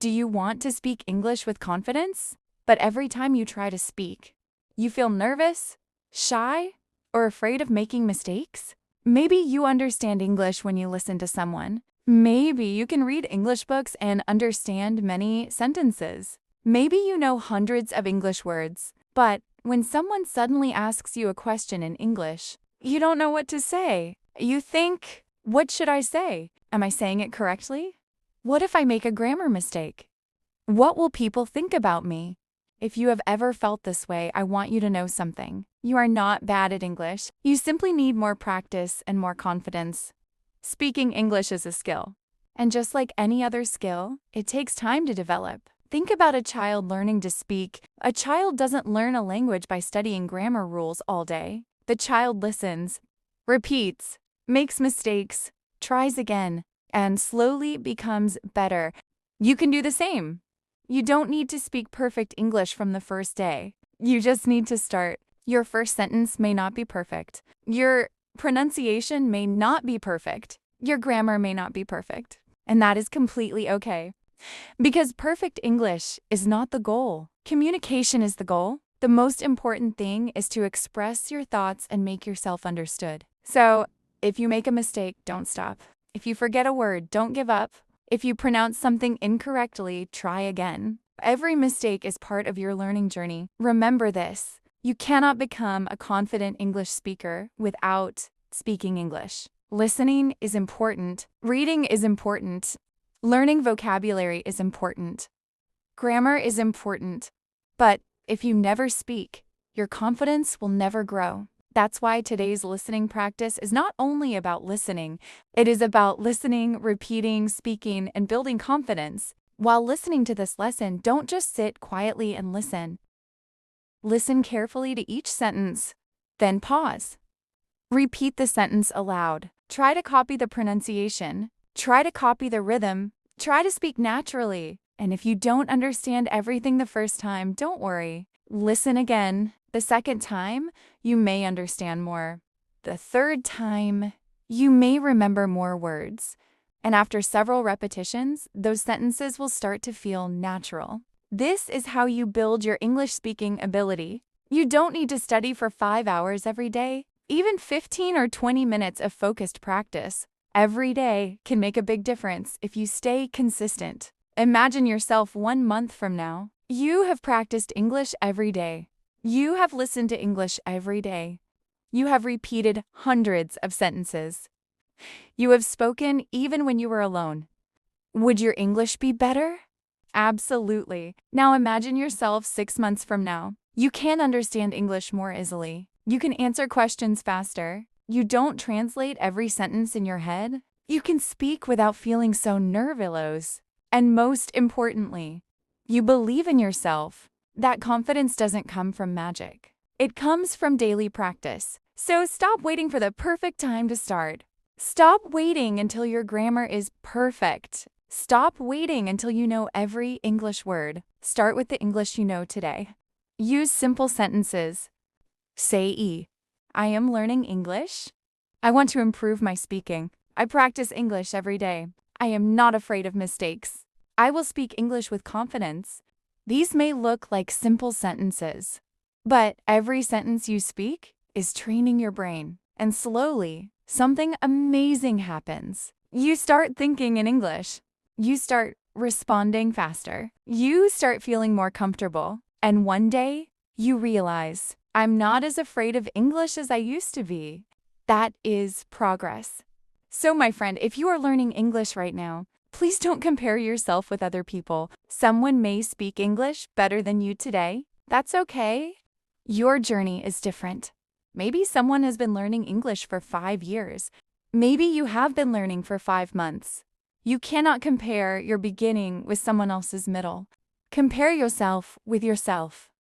Do you want to speak English with confidence? But every time you try to speak, you feel nervous, shy, or afraid of making mistakes? Maybe you understand English when you listen to someone. Maybe you can read English books and understand many sentences. Maybe you know hundreds of English words, but when someone suddenly asks you a question in English, you don't know what to say. You think, what should I say? Am I saying it correctly? What if I make a grammar mistake? What will people think about me? If you have ever felt this way, I want you to know something. You are not bad at English. You simply need more practice and more confidence. Speaking English is a skill. And just like any other skill, it takes time to develop. Think about a child learning to speak. A child doesn't learn a language by studying grammar rules all day. The child listens, repeats, makes mistakes, tries again, and slowly becomes better. You can do the same. You don't need to speak perfect English from the first day. You just need to start. Your first sentence may not be perfect. Your pronunciation may not be perfect. Your grammar may not be perfect. And that is completely okay. Because perfect English is not the goal. Communication is the goal. The most important thing is to express your thoughts and make yourself understood. So, if you make a mistake, don't stop. If you forget a word, don't give up. If you pronounce something incorrectly, try again. Every mistake is part of your learning journey. Remember this. You cannot become a confident English speaker without speaking English. Listening is important. Reading is important. Learning vocabulary is important. Grammar is important. But if you never speak, your confidence will never grow. That's why today's listening practice is not only about listening, it is about listening, repeating, speaking, and building confidence. While listening to this lesson, don't just sit quietly and listen. Listen carefully to each sentence, then pause. Repeat the sentence aloud. Try to copy the pronunciation. Try to copy the rhythm. Try to speak naturally. And if you don't understand everything the first time, don't worry. Listen again. The second time, you may understand more. The third time, you may remember more words. And after several repetitions, those sentences will start to feel natural. This is how you build your English speaking ability. You don't need to study for 5 hours every day. Even 15 or 20 minutes of focused practice every day can make a big difference if you stay consistent. Imagine yourself 1 month from now. You have practiced English every day. You have listened to English every day. You have repeated hundreds of sentences. You have spoken even when you were alone. Would your English be better? Absolutely. Now imagine yourself 6 months from now. You can understand English more easily. You can answer questions faster. You don't translate every sentence in your head. You can speak without feeling so nervous. And most importantly, you believe in yourself. That confidence doesn't come from magic. It comes from daily practice. So stop waiting for the perfect time to start. Stop waiting until your grammar is perfect. Stop waiting until you know every English word. Start with the English you know today. Use simple sentences. Say, I am learning English. I want to improve my speaking. I practice English every day. I am not afraid of mistakes. I will speak English with confidence. These may look like simple sentences, but every sentence you speak is training your brain. And slowly, something amazing happens. You start thinking in English. You start responding faster. You start feeling more comfortable. And one day, you realize, I'm not as afraid of English as I used to be. That is progress. So, my friend, if you are learning English right now, please don't compare yourself with other people. Someone may speak English better than you today. That's okay. Your journey is different. Maybe someone has been learning English for 5 years. Maybe you have been learning for 5 months. You cannot compare your beginning with someone else's middle. Compare yourself with yourself.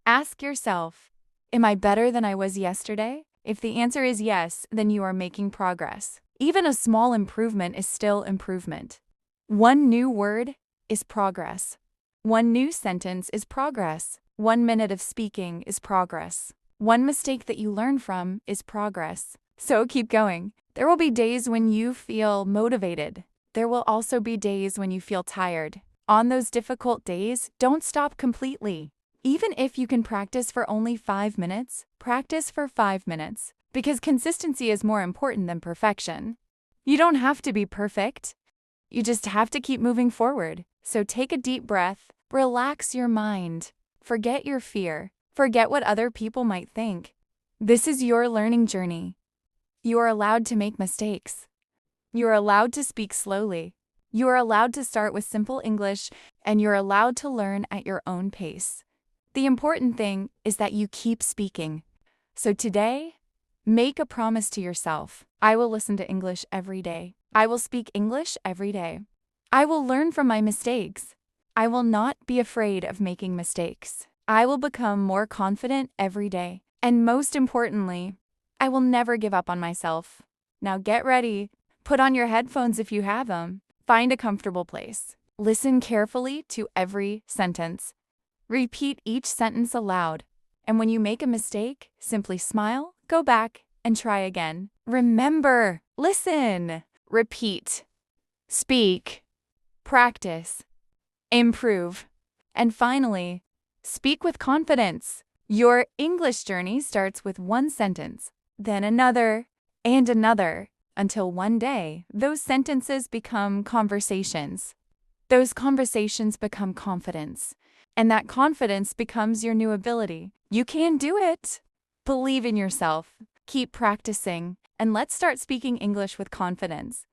Ask yourself, am I better than I was yesterday? If the answer is yes, then you are making progress. Even a small improvement is still improvement. One new word is progress. One new sentence is progress. 1 minute of speaking is progress. One mistake that you learn from is progress. So keep going. There will be days when you feel motivated. There will also be days when you feel tired. On those difficult days, don't stop completely. Even if you can practice for only 5 minutes, practice for 5 minutes, because consistency is more important than perfection. You don't have to be perfect. You just have to keep moving forward. So take a deep breath, relax your mind, forget your fear, forget what other people might think. This is your learning journey. You are allowed to make mistakes. You are allowed to speak slowly. You are allowed to start with simple English, and you're allowed to learn at your own pace. The important thing is that you keep speaking. So today, make a promise to yourself. I will listen to English every day. I will speak English every day. I will learn from my mistakes. I will not be afraid of making mistakes. I will become more confident every day. And most importantly, I will never give up on myself. Now get ready. Put on your headphones if you have them. Find a comfortable place. Listen carefully to every sentence. Repeat each sentence aloud. And when you make a mistake, simply smile, go back, and try again. Remember, listen, repeat, speak, practice, improve, and finally, speak with confidence. Your English journey starts with one sentence, then another, and another, until one day, those sentences become conversations. Those conversations become confidence, and that confidence becomes your new ability. You can do it! Believe in yourself, keep practicing, and let's start speaking English with confidence.